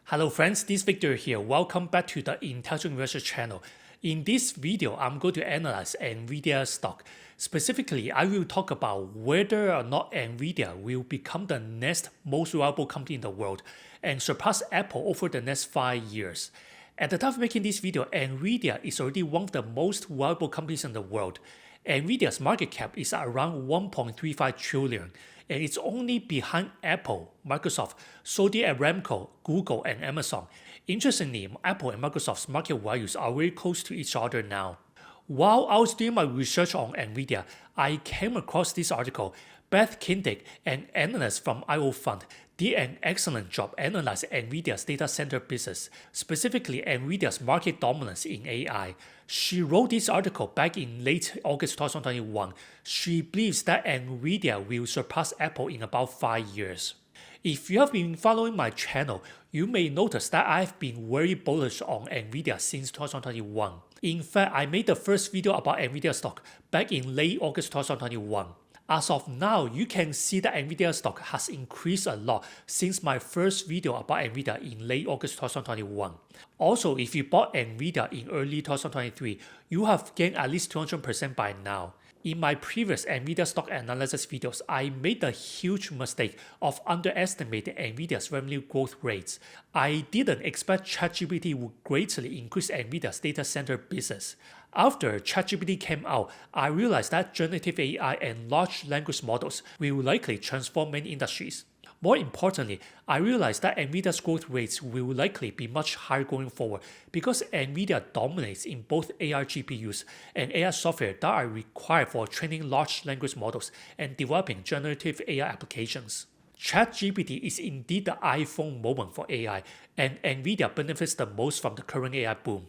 Hello friends, this is Victor here. Welcome back to the Intelligent Investor channel. In this video, I'm going to analyze Nvidia stock. Specifically, I will talk about whether or not Nvidia will become the next most reliable company in the world and surpass Apple over the next 5 years. At the time of making this video, Nvidia is already one of the most reliable companies in the world. Nvidia's market cap is around 1.35 trillion, and it's only behind Apple, Microsoft, Saudi Aramco, Google, and Amazon. Interestingly, Apple and Microsoft's market values are very close to each other now. While I was doing my research on Nvidia, I came across this article. Beth Kindig, an analyst from IO Fund, did an excellent job analyzing Nvidia's data center business, specifically Nvidia's market dominance in AI. She wrote this article back in late August 2021. She believes that Nvidia will surpass Apple in about 5 years. If you have been following my channel, you may notice that I have been very bullish on Nvidia since 2021. In fact, I made the first video about Nvidia stock back in late August 2021. As of now, you can see that Nvidia stock has increased a lot since my first video about Nvidia in late August 2021. Also, if you bought Nvidia in early 2023, you have gained at least 200% by now. In my previous Nvidia stock analysis videos, I made the huge mistake of underestimating Nvidia's revenue growth rates. I didn't expect ChatGPT would greatly increase Nvidia's data center business. After ChatGPT came out, I realized that generative AI and large language models will likely transform many industries. More importantly, I realized that Nvidia's growth rates will likely be much higher going forward because Nvidia dominates in both AI GPUs and AI software that are required for training large language models and developing generative AI applications. ChatGPT is indeed the iPhone moment for AI, and Nvidia benefits the most from the current AI boom.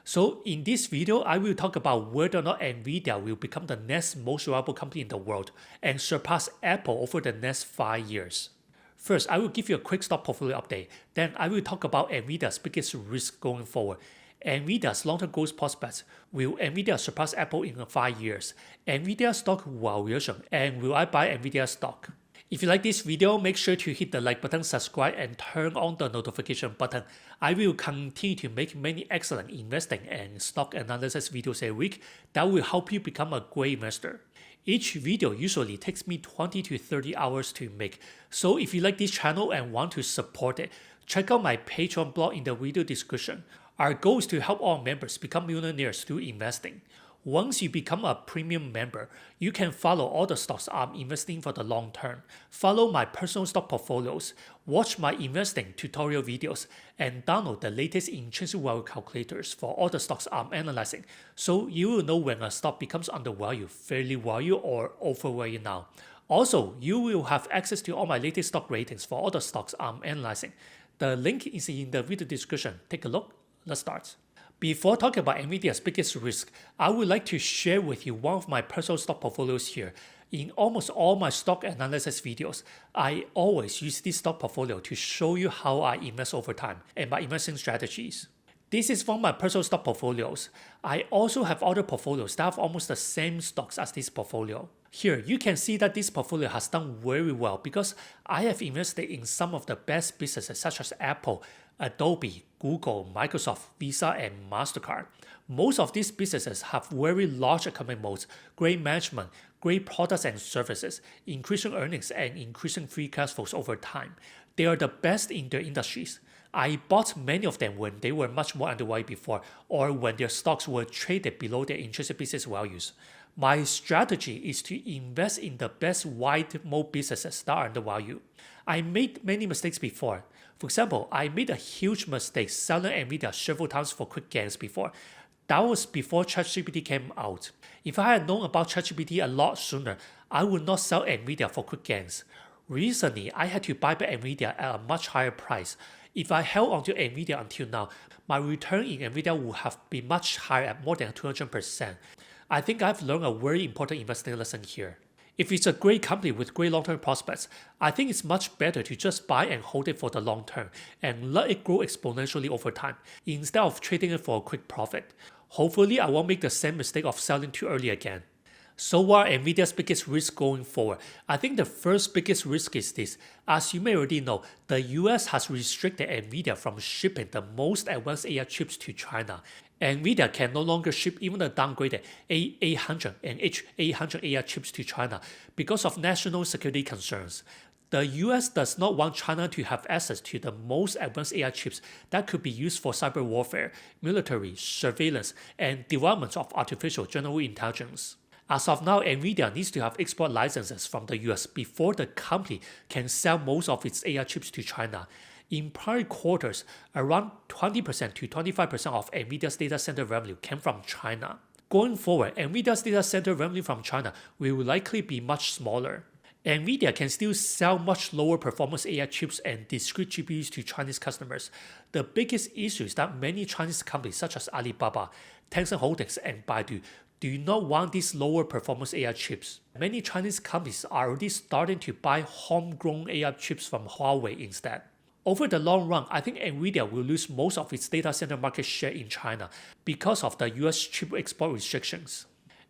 So in this video, I will talk about whether or not Nvidia will become the next most reliable company in the world and surpass Apple over the next 5 years. First, I will give you a quick stock portfolio update. Then I will talk about Nvidia's biggest risk going forward. Nvidia's long-term growth prospects. Will Nvidia surpass Apple in 5 years? Nvidia stock valuation, and will I buy Nvidia stock? If you like this video, make sure to hit the like button, subscribe, and turn on the notification button. I will continue to make many excellent investing and stock analysis videos a week that will help you become a great investor. Each video usually takes me 20 to 30 hours to make, so if you like this channel and want to support it, check out my Patreon blog in the video description. Our goal is to help all members become millionaires through investing. Once you become a premium member, you can follow all the stocks I'm investing for the long term, follow my personal stock portfolios, watch my investing tutorial videos, and download the latest intrinsic value calculators for all the stocks I'm analyzing, so you will know when a stock becomes undervalued, fairly valued, or overvalued now. Also, you will have access to all my latest stock ratings for all the stocks I'm analyzing. The link is in the video description. Take a look. Let's start. Before talking about Nvidia's biggest risk, I would like to share with you one of my personal stock portfolios here. In almost all my stock analysis videos, I always use this stock portfolio to show you how I invest over time and my investing strategies. This is from my personal stock portfolios. I also have other portfolios that have almost the same stocks as this portfolio. Here, you can see that this portfolio has done very well because I have invested in some of the best businesses such as Apple, Adobe, Google, Microsoft, Visa, and MasterCard. Most of these businesses have very large economic moats, great management, great products and services, increasing earnings, and increasing free cash flows over time. They are the best in their industries. I bought many of them when they were much more undervalued before, or when their stocks were traded below their intrinsic business values. My strategy is to invest in the best wide moat businesses that are undervalued. I made many mistakes before. For example, I made a huge mistake selling Nvidia several times for quick gains before. That was before ChatGPT came out. If I had known about ChatGPT a lot sooner, I would not sell Nvidia for quick gains. Recently, I had to buy back Nvidia at a much higher price. If I held onto Nvidia until now, my return in Nvidia would have been much higher at more than 200%. I think I've learned a very important investing lesson here. If it's a great company with great long-term prospects, I think it's much better to just buy and hold it for the long term and let it grow exponentially over time instead of trading it for a quick profit. Hopefully, I won't make the same mistake of selling too early again. So what are Nvidia's biggest risk going forward? I think the first biggest risk is this. As you may already know, the US has restricted Nvidia from shipping the most advanced AI chips to China. Nvidia can no longer ship even the downgraded A800 and H800 AI chips to China because of national security concerns. The US does not want China to have access to the most advanced AI chips that could be used for cyber warfare, military, surveillance, and development of artificial general intelligence. As of now, Nvidia needs to have export licenses from the US before the company can sell most of its AI chips to China. In prior quarters, around 20% to 25% of Nvidia's data center revenue came from China. Going forward, Nvidia's data center revenue from China will likely be much smaller. Nvidia can still sell much lower performance AI chips and discrete GPUs to Chinese customers. The biggest issue is that many Chinese companies such as Alibaba, Tencent Holdings, and Baidu do not want these lower performance AI chips. Many Chinese companies are already starting to buy homegrown AI chips from Huawei instead. Over the long run, I think Nvidia will lose most of its data center market share in China because of the US chip export restrictions.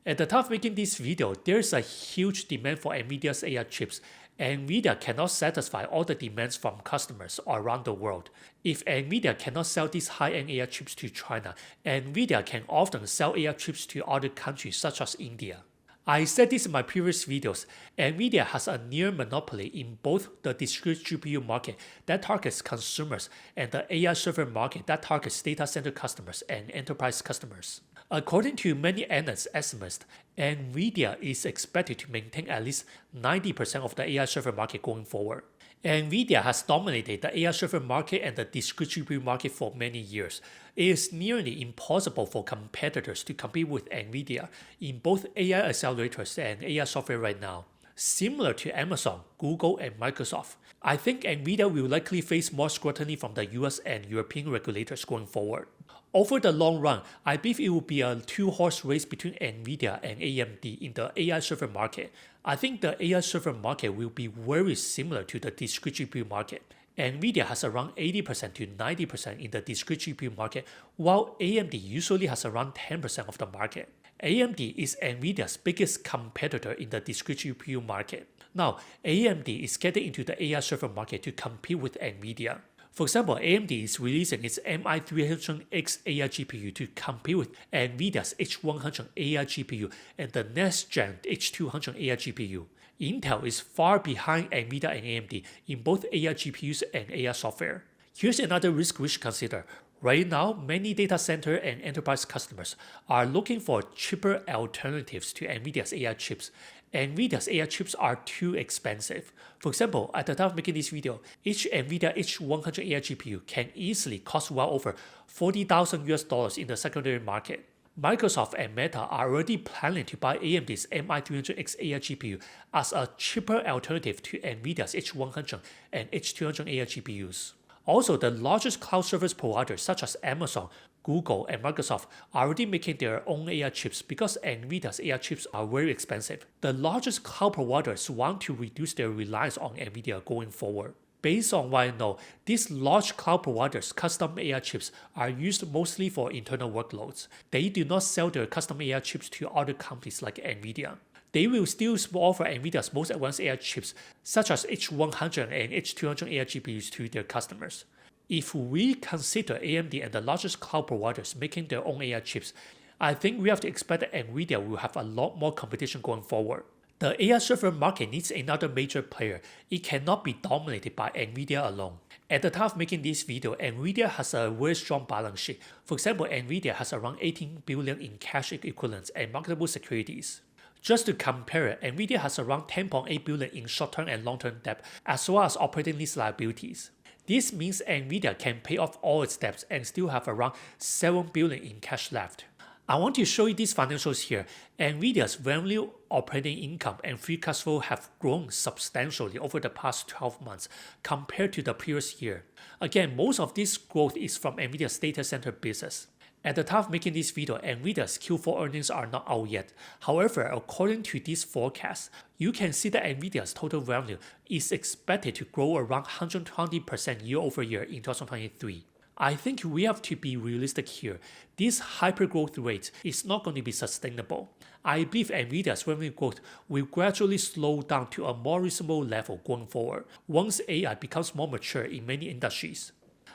At the time of making this video, there is a huge demand for Nvidia's AI chips. Nvidia cannot satisfy all the demands from customers around the world. If Nvidia cannot sell these high-end AI chips to China, Nvidia can often sell AI chips to other countries such as India. I said this in my previous videos, Nvidia has a near monopoly in both the discrete GPU market that targets consumers and the AI server market that targets data center customers and enterprise customers. According to many analyst estimates, Nvidia is expected to maintain at least 90% of the AI server market going forward. Nvidia has dominated the AI server market and the discrete GPU market for many years. It is nearly impossible for competitors to compete with Nvidia in both AI accelerators and AI software right now. Similar to Amazon, Google, and Microsoft, I think Nvidia will likely face more scrutiny from the US and European regulators going forward. Over the long run, I believe it will be a two-horse race between Nvidia and AMD in the AI server market. I think the AI server market will be very similar to the discrete GPU market. Nvidia has around 80% to 90% in the discrete GPU market, while AMD usually has around 10% of the market. AMD is Nvidia's biggest competitor in the discrete GPU market. Now, AMD is getting into the AI server market to compete with Nvidia. For example, AMD is releasing its MI300X AI GPU to compete with Nvidia's H100 AI GPU and the next-gen H200 AI GPU. Intel is far behind Nvidia and AMD in both AI GPUs and AI software. Here's another risk we should consider. Right now, many data center and enterprise customers are looking for cheaper alternatives to Nvidia's AI chips. Nvidia's AI chips are too expensive. For example, at the time of making this video, each Nvidia H100 AI GPU can easily cost well over $40,000 in the secondary market. Microsoft and Meta are already planning to buy AMD's MI300X AI GPU as a cheaper alternative to Nvidia's H100 and H200 AI GPUs. Also, the largest cloud service providers such as Amazon, Google, and Microsoft are already making their own AI chips because Nvidia's AI chips are very expensive. The largest cloud providers want to reduce their reliance on Nvidia going forward. Based on what I know, these large cloud providers' custom AI chips are used mostly for internal workloads. They do not sell their custom AI chips to other companies like Nvidia. They will still offer Nvidia's most advanced AI chips, such as H100 and H200 AI GPUs to their customers. If we consider AMD and the largest cloud providers making their own AI chips, I think we have to expect that Nvidia will have a lot more competition going forward. The AI server market needs another major player. It cannot be dominated by Nvidia alone. At the time of making this video, Nvidia has a very strong balance sheet. For example, Nvidia has around 18 billion in cash equivalents and marketable securities. Just to compare, Nvidia has around 10.8 billion in short-term and long-term debt, as well as operating lease liabilities. This means Nvidia can pay off all its debts and still have around 7 billion in cash left. I want to show you these financials here. Nvidia's revenue, operating income, and free cash flow have grown substantially over the past 12 months compared to the previous year. Again, most of this growth is from Nvidia's data center business. At the time of making this video, Nvidia's Q4 earnings are not out yet. However, according to this forecast, you can see that Nvidia's total revenue is expected to grow around 120% year over year in 2023. I think we have to be realistic here. This hypergrowth rate is not going to be sustainable. I believe Nvidia's revenue growth will gradually slow down to a more reasonable level going forward once AI becomes more mature in many industries.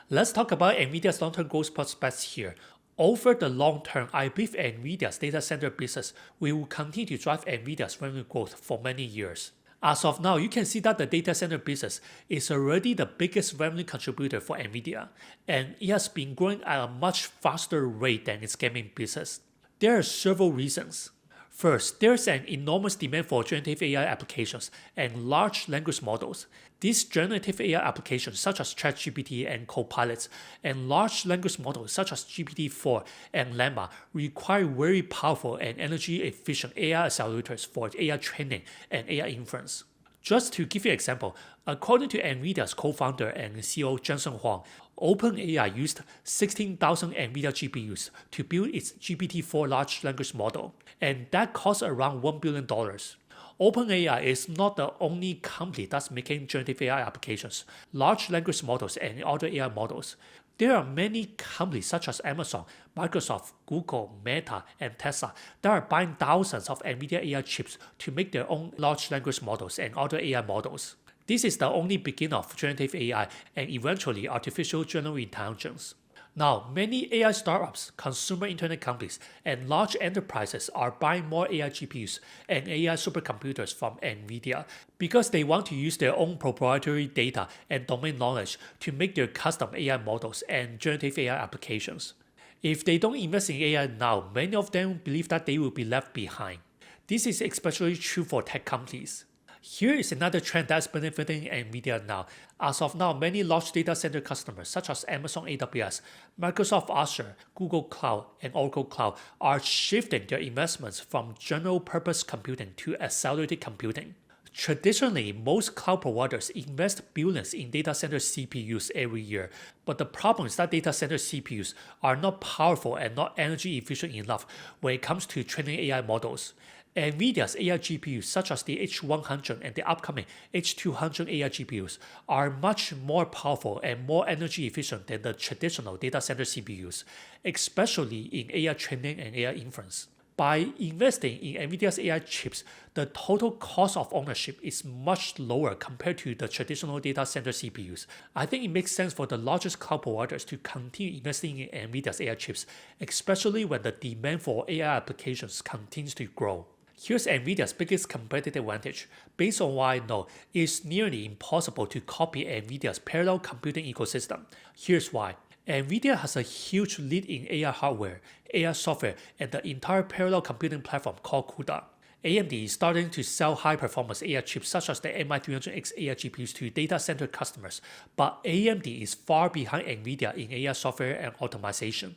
Let's talk about Nvidia's long-term growth prospects here. Over the long term, I believe Nvidia's data center business will continue to drive Nvidia's revenue growth for many years. As of now, you can see that the data center business is already the biggest revenue contributor for Nvidia, and it has been growing at a much faster rate than its gaming business. There are several reasons. First, there's an enormous demand for generative AI applications and large language models. These generative AI applications such as ChatGPT and Copilots and large language models such as GPT-4 and Llama require very powerful and energy-efficient AI accelerators for AI training and AI inference. Just to give you an example, according to Nvidia's co-founder and CEO Jensen Huang, OpenAI used 16,000 Nvidia GPUs to build its GPT-4 large language model, and that cost around $1 billion. OpenAI is not the only company that's making generative AI applications, large language models, and other AI models. There are many companies such as Amazon, Microsoft, Google, Meta, and Tesla that are buying thousands of Nvidia AI chips to make their own large language models and other AI models. This is the only beginning of generative AI and eventually artificial general intelligence. Now, many AI startups, consumer internet companies, and large enterprises are buying more AI GPUs and AI supercomputers from Nvidia because they want to use their own proprietary data and domain knowledge to make their custom AI models and generative AI applications. If they don't invest in AI now, many of them believe that they will be left behind. This is especially true for tech companies. Here is another trend that's benefiting Nvidia now. As of now, many large data center customers such as Amazon AWS, Microsoft Azure, Google Cloud, and Oracle Cloud are shifting their investments from general purpose computing to accelerated computing. Traditionally, most cloud providers invest billions in data center CPUs every year, but the problem is that data center CPUs are not powerful and not energy efficient enough when it comes to training AI models. Nvidia's AI GPUs such as the H100 and the upcoming H200 AI GPUs are much more powerful and more energy efficient than the traditional data center CPUs, especially in AI training and AI inference. By investing in Nvidia's AI chips, the total cost of ownership is much lower compared to the traditional data center CPUs. I think it makes sense for the largest cloud providers to continue investing in Nvidia's AI chips, especially when the demand for AI applications continues to grow. Here's Nvidia's biggest competitive advantage. Based on what I know, it's nearly impossible to copy Nvidia's parallel computing ecosystem. Here's why. Nvidia has a huge lead in AI hardware, AI software, and the entire parallel computing platform called CUDA. AMD is starting to sell high-performance AI chips such as the MI300X AI GPUs to data center customers, but AMD is far behind Nvidia in AI software and optimization.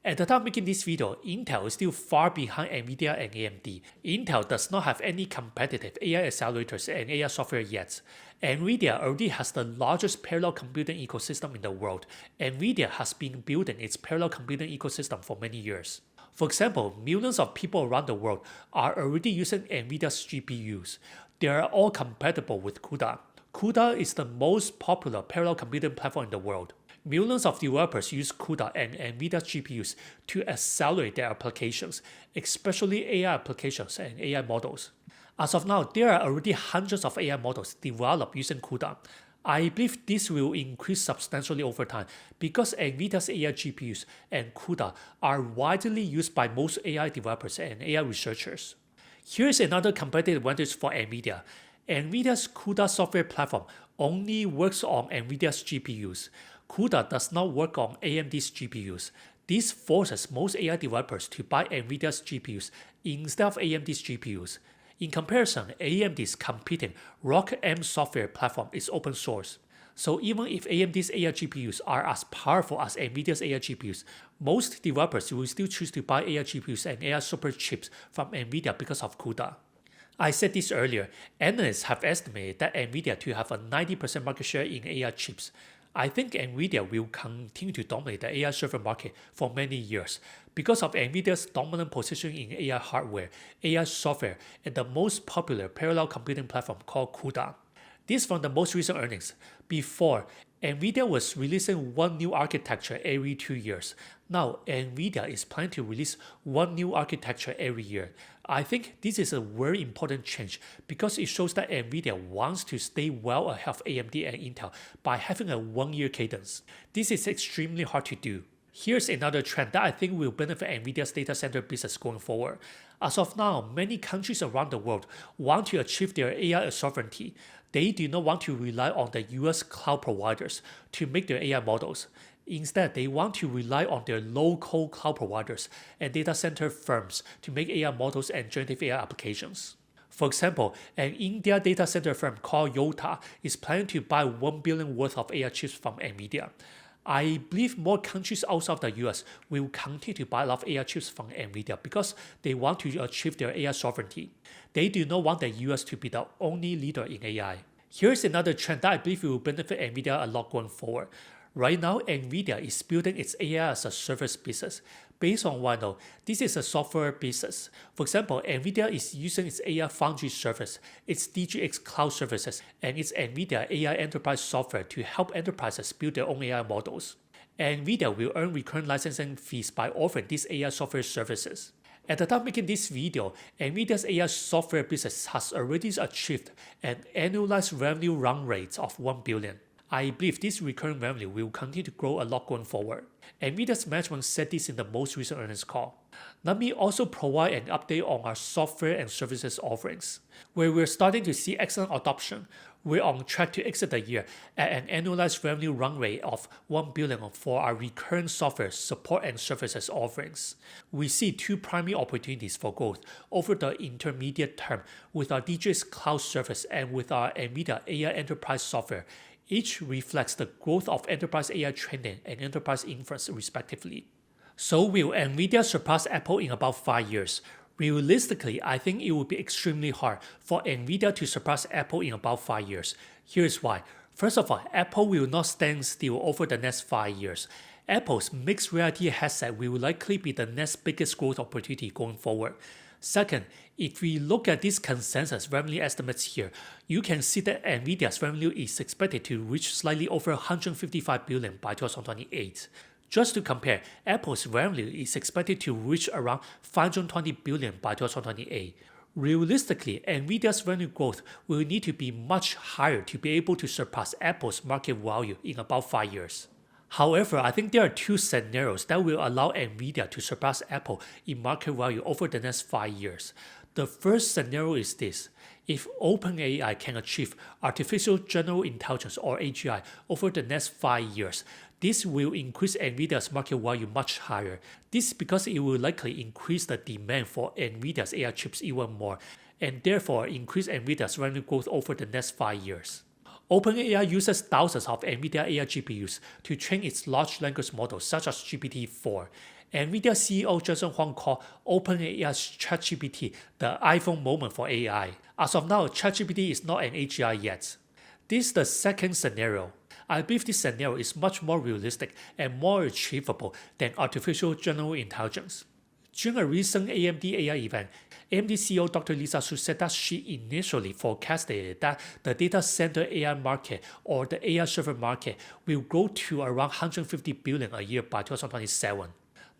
At the time making this video, Intel is still far behind Nvidia and AMD. Intel does not have any competitive AI accelerators and AI software yet. Nvidia already has the largest parallel computing ecosystem in the world. Nvidia has been building its parallel computing ecosystem for many years. For example, millions of people around the world are already using Nvidia's GPUs. They are all compatible with CUDA. CUDA is the most popular parallel computing platform in the world. Millions of developers use CUDA and NVIDIA GPUs to accelerate their applications, especially AI applications and AI models. As of now, there are already hundreds of AI models developed using CUDA. I believe this will increase substantially over time because NVIDIA's AI GPUs and CUDA are widely used by most AI developers and AI researchers. Here's another competitive advantage for NVIDIA. NVIDIa's CUDA software platform only works on NVIDIA's GPUs. CUDA does not work on AMD's GPUs. This forces most AI developers to buy NVIDIA's GPUs instead of AMD's GPUs. In comparison, AMD's competing ROCm software platform is open source. So even if AMD's AI GPUs are as powerful as NVIDIA's AI GPUs, most developers will still choose to buy AI GPUs and AI super chips from NVIDIA because of CUDA. I said this earlier, analysts have estimated that NVIDIA to have a 90% market share in AI chips. I think NVIDIA will continue to dominate the AI server market for many years because of NVIDIA's dominant position in AI hardware, AI software, and the most popular parallel computing platform called CUDA. This from the most recent earnings. Before, Nvidia was releasing one new architecture every 2 years. Now, Nvidia is planning to release one new architecture every year. I think this is a very important change because it shows that Nvidia wants to stay well ahead of AMD and Intel by having a one-year cadence. This is extremely hard to do. Here's another trend that I think will benefit Nvidia's data center business going forward. As of now, many countries around the world want to achieve their AI sovereignty. They do not want to rely on the US cloud providers to make their AI models. Instead, they want to rely on their local cloud providers and data center firms to make AI models and generative AI applications. For example, an India data center firm called Yota is planning to buy 1 billion worth of AI chips from Nvidia. I believe more countries outside the US will continue to buy a lot of AI chips from Nvidia because they want to achieve their AI sovereignty. They do not want the US to be the only leader in AI. Here's another trend that I believe will benefit Nvidia a lot going forward. Right now, Nvidia is building its AI as a service business. Based on what I know, this is a software business. For example, Nvidia is using its AI Foundry service, its DGX cloud services, and its Nvidia AI enterprise software to help enterprises build their own AI models. Nvidia will earn recurring licensing fees by offering these AI software services. At the time making this video, Nvidia's AI software business has already achieved an annualized revenue run rate of 1 billion. I believe this recurring revenue will continue to grow a lot going forward. Nvidia's management said this in the most recent earnings call. Let me also provide an update on our software and services offerings. Where we're starting to see excellent adoption, we're on track to exit the year at an annualized revenue run rate of 1 billion for our recurring software, support, and services offerings. We see two primary opportunities for growth over the intermediate term with our DGX cloud service and with our Nvidia AI enterprise software. Each reflects the growth of enterprise AI training and enterprise inference respectively. So will Nvidia surpass Apple in about 5 years? Realistically, I think it would be extremely hard for Nvidia to surpass Apple in about 5 years. Here's why. First of all, Apple will not stand still over the next 5 years. Apple's mixed reality headset will likely be the next biggest growth opportunity going forward. Second, if we look at these consensus revenue estimates here, you can see that Nvidia's revenue is expected to reach slightly over 155 billion by 2028. Just to compare, Apple's revenue is expected to reach around 520 billion by 2028. Realistically, Nvidia's revenue growth will need to be much higher to be able to surpass Apple's market value in about 5 years. However, I think there are two scenarios that will allow Nvidia to surpass Apple in market value over the next 5 years. The first scenario is this. If OpenAI can achieve artificial general intelligence or AGI over the next 5 years, this will increase Nvidia's market value much higher. This is because it will likely increase the demand for Nvidia's AI chips even more, and therefore increase Nvidia's revenue growth over the next 5 years. OpenAI uses thousands of NVIDIA AI GPUs to train its large language models such as GPT-4. NVIDIA CEO Jensen Huang called OpenAI's ChatGPT the iPhone moment for AI. As of now, ChatGPT is not an AGI yet. This is the second scenario. I believe this scenario is much more realistic and more achievable than artificial general intelligence. During a recent AMD AI event, AMD CEO Dr. Lisa Su said that she initially forecasted that the data center AI market or the AI server market will grow to around 150 billion a year by 2027.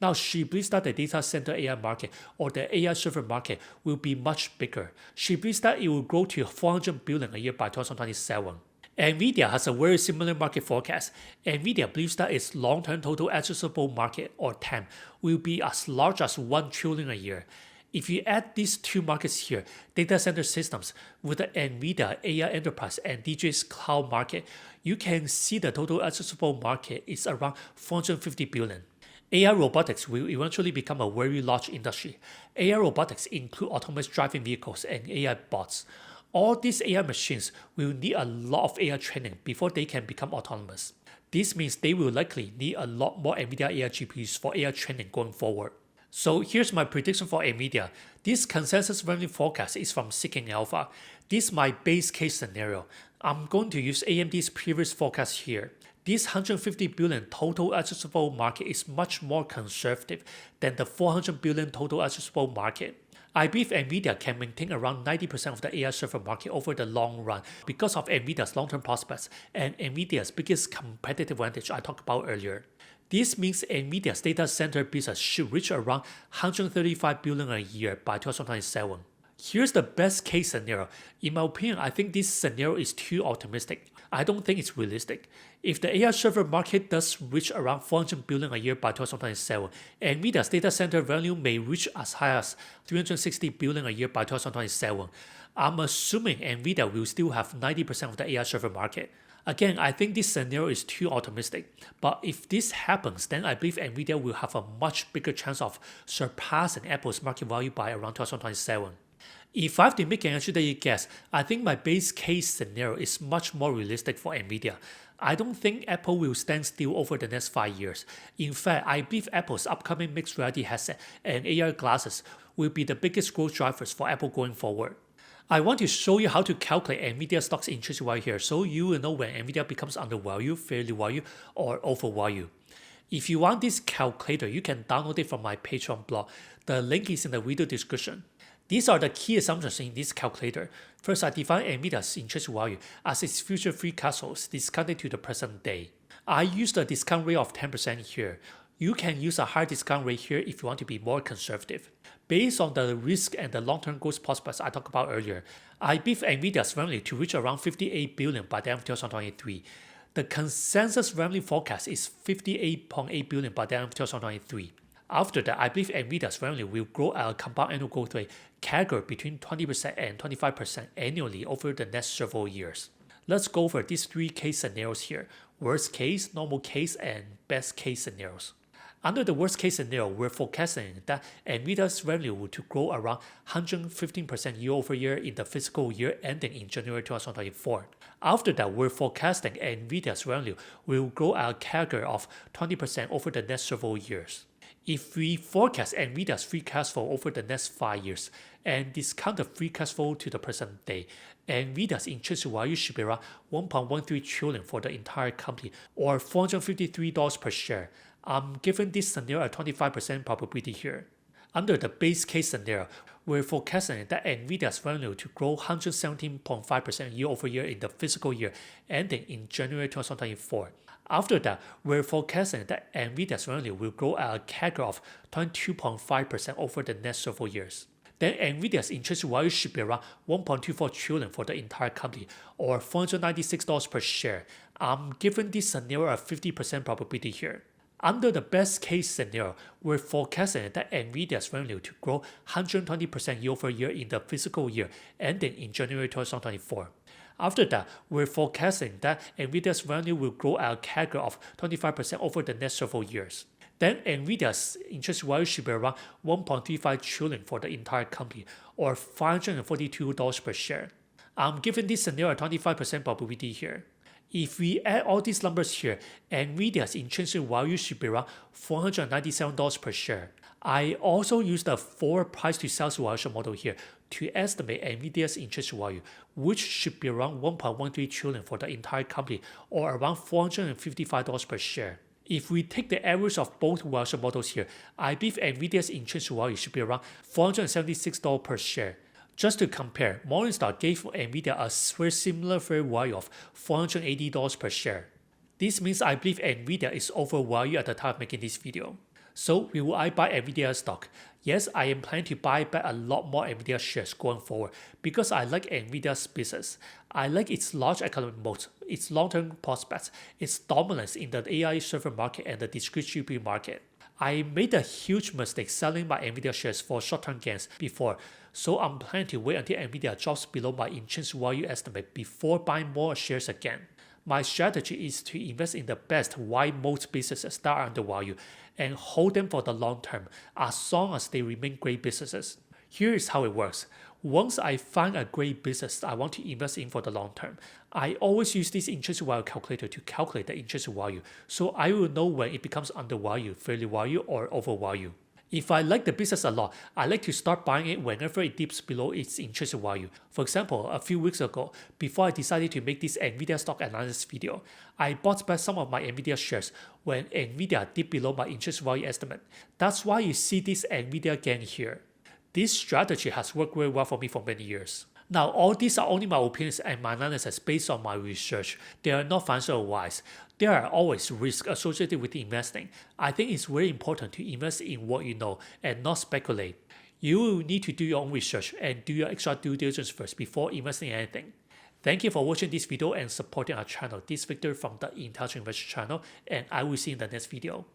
Now she believes that the data center AI market or the AI server market will be much bigger. She believes that it will grow to 400 billion a year by 2027. Nvidia has a very similar market forecast. Nvidia believes that its long-term total addressable market or TAM will be as large as 1 trillion a year. If you add these two markets here, data center systems with the Nvidia AI enterprise and DGX cloud market, you can see the total addressable market is around 450 billion. AI robotics will eventually become a very large industry. AI robotics include autonomous driving vehicles and AI bots. All these AI machines will need a lot of AI training before they can become autonomous. This means they will likely need a lot more NVIDIA AI GPUs for AI training going forward. So here's my prediction for NVIDIA. This consensus revenue forecast is from Seeking Alpha. This is my base case scenario. I'm going to use AMD's previous forecast here. This 150 billion total addressable market is much more conservative than the 400 billion total addressable market. I believe Nvidia can maintain around 90% of the AI server market over the long run because of Nvidia's long-term prospects and Nvidia's biggest competitive advantage I talked about earlier. This means Nvidia's data center business should reach around 135 billion a year by 2027. Here's the best case scenario. In my opinion, I think this scenario is too optimistic. I don't think it's realistic. If the AI server market does reach around 400 billion a year by 2027, Nvidia's data center revenue may reach as high as 360 billion a year by 2027. I'm assuming Nvidia will still have 90% of the AI server market. Again, I think this scenario is too optimistic, but if this happens, then I believe Nvidia will have a much bigger chance of surpassing Apple's market value by around 2027. If I have to make an educated guess, I think my base case scenario is much more realistic for Nvidia. I don't think Apple will stand still over the next 5 years. In fact, I believe Apple's upcoming mixed reality headset and AR glasses will be the biggest growth drivers for Apple going forward. I want to show you how to calculate Nvidia stock's intrinsic value here so you will know when Nvidia becomes undervalued, fairly valued, or overvalued. If you want this calculator, you can download it from my Patreon blog. The link is in the video description. These are the key assumptions in this calculator. First, I define Nvidia's intrinsic value as its future free cash flows discounted to the present day. I used a discount rate of 10% here. You can use a higher discount rate here if you want to be more conservative. Based on the risk and the long-term growth prospects I talked about earlier, I believe Nvidia's revenue to reach around 58 billion by the end of 2023. The consensus revenue forecast is 58.8 billion by the end of 2023. After that, I believe Nvidia's revenue will grow at a compound annual growth rate CAGR between 20% and 25% annually over the next several years. Let's go over these 3 case scenarios here: worst case, normal case, and best case scenarios. Under the worst case scenario, we're forecasting that Nvidia's revenue will to grow around 115% year over year in the fiscal year ending in January 2024. After that, we're forecasting Nvidia's revenue will grow at a CAGR of 20% over the next several years. If we forecast Nvidia's free cash flow over the next 5 years and discount the free cash flow to the present day, Nvidia's intrinsic value should be around 1.13 trillion for the entire company, or $453 per share. I'm giving this scenario a 25% probability here. Under the base case scenario, we're forecasting that Nvidia's revenue to grow 117.5% year over year in the fiscal year ending in January 2024. After that, we're forecasting that Nvidia's revenue will grow at a CAGR of 22.5% over the next several years. Then Nvidia's intrinsic value should be around 1.24 trillion for the entire company, or $496 per share. I'm giving this scenario a 50% probability here. Under the best case scenario, we're forecasting that Nvidia's revenue to grow 120% year over year in the fiscal year ending in January 2024. After that, we're forecasting that Nvidia's revenue will grow at a CAGR of 25% over the next several years. Then Nvidia's intrinsic value should be around 1.35 trillion for the entire company, or $542 per share. I'm giving this scenario a 25% probability here. If we add all these numbers here, Nvidia's intrinsic value should be around $497 per share. I also used the forward price to sales valuation model here to estimate Nvidia's intrinsic value, which should be around 1.13 trillion for the entire company, or around $455 per share. If we take the average of both valuation models here, I believe Nvidia's intrinsic value should be around $476 per share. Just to compare, Morningstar gave Nvidia a very similar fair value of $480 per share. This means I believe Nvidia is overvalued at the time of making this video. So will I buy Nvidia stock? Yes, I am planning to buy back a lot more Nvidia shares going forward because I like Nvidia's business. I like its large economic moat, its long-term prospects, its dominance in the AI server market and the discrete GPU market. I made a huge mistake selling my Nvidia shares for short-term gains before, so I'm planning to wait until Nvidia drops below my intrinsic value estimate before buying more shares again. My strategy is to invest in the best wide moat businesses that are undervalued and hold them for the long term as long as they remain great businesses. Here is how it works. Once I find a great business I want to invest in for the long term, I always use this intrinsic value calculator to calculate the intrinsic value, so I will know when it becomes undervalued, fairly valued, or overvalued. If I like the business a lot, I like to start buying it whenever it dips below its intrinsic value. For example, a few weeks ago, before I decided to make this Nvidia stock analysis video, I bought back some of my Nvidia shares when Nvidia dipped below my intrinsic value estimate. That's why you see this Nvidia gain here. This strategy has worked very well for me for many years. Now, all these are only my opinions and my analysis based on my research. They are not financial advice. There are always risks associated with investing. I think it's very important to invest in what you know and not speculate. You will need to do your own research and do your extra due diligence first before investing in anything. Thank you for watching this video and supporting our channel. This is Victor from the Intelligent Investor channel, and I will see you in the next video.